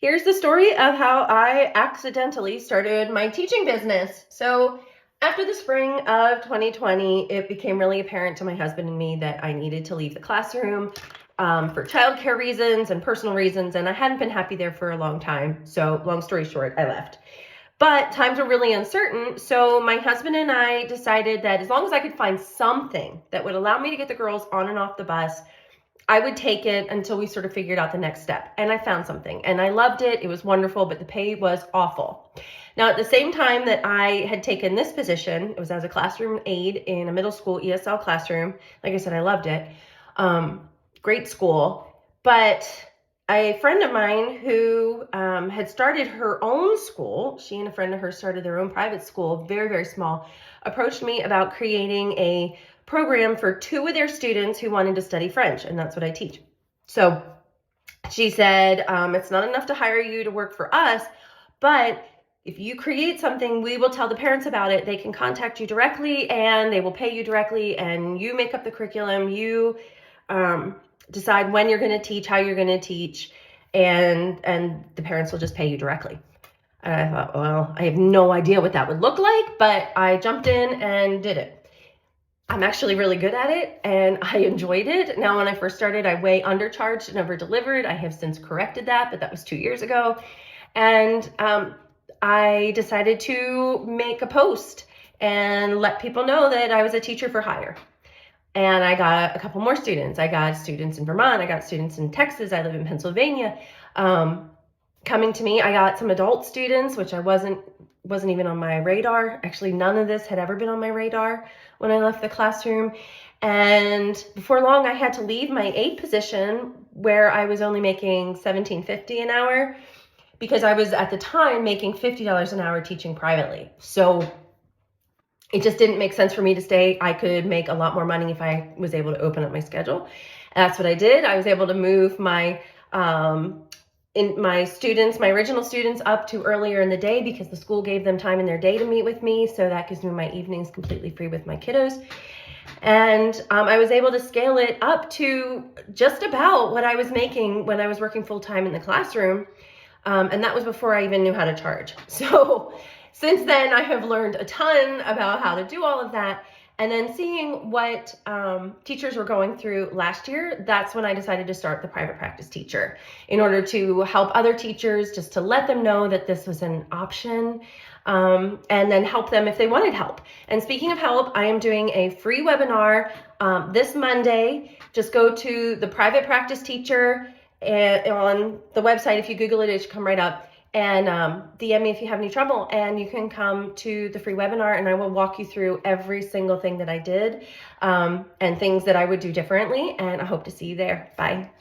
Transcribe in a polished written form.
Here's the story of how I accidentally started my teaching business. So after the spring of 2020, it became really apparent to my husband and me that I needed to leave the classroom for childcare reasons and personal reasons, and I hadn't been happy there for a long time. So long story short, I left. But times were really uncertain, so my husband and I decided that as long as I could find something that would allow me to get the girls on and off the bus, I would take it until we sort of figured out the next step. And I found something and I loved it. It was wonderful, but the pay was awful. Now, at the same time that I had taken this position, it was as a classroom aide in a middle school ESL classroom. Like I said, I loved it. Great school. But a friend of mine who had started her own school, she and a friend of hers started their own private school, very, very small, approached me about creating a program for two of their students who wanted to study French, and that's what I teach. So she said, it's not enough to hire you to work for us, but if you create something, we will tell the parents about it. They can contact you directly and they will pay you directly, and you make up the curriculum. You decide when you're going to teach, how you're going to teach, and the parents will just pay you directly. And I thought, well, I have no idea what that would look like, but I jumped in and did it. I'm actually really good at it and I enjoyed it. Now, when I first started, I way undercharged and over-delivered. I have since corrected that, but that was 2 years ago. And I decided to make a post and let people know that I was a teacher for hire. And I got a couple more students. I got students in Vermont. I got students in Texas. I live in Pennsylvania. Coming to me, I got some adult students, which I wasn't even on my radar. Actually, none of this had ever been on my radar when I left the classroom. And before long, I had to leave my aide position where I was only making $17.50 an hour because I was at the time making $50 an hour teaching privately. So it just didn't make sense for me to stay. I could make a lot more money if I was able to open up my schedule. And that's what I did. I was able to move my original students up to earlier in the day because the school gave them time in their day to meet with me. So that gives me my evenings completely free with my kiddos. And I was able to scale it up to just about what I was making when I was working full time in the classroom. And that was before I even knew how to charge. So since then, I have learned a ton about how to do all of that. And then seeing what teachers were going through last year, that's when I decided to start the Private Practice Teacher in order to help other teachers, just to let them know that this was an option, and then help them if they wanted help. And speaking of help, I am doing a free webinar this Monday. Just go to the Private Practice Teacher on the website. If you Google it, it should come right up. And DM me if you have any trouble, and you can come to the free webinar and I will walk you through every single thing that I did and things that I would do differently. And I hope to see you there. Bye.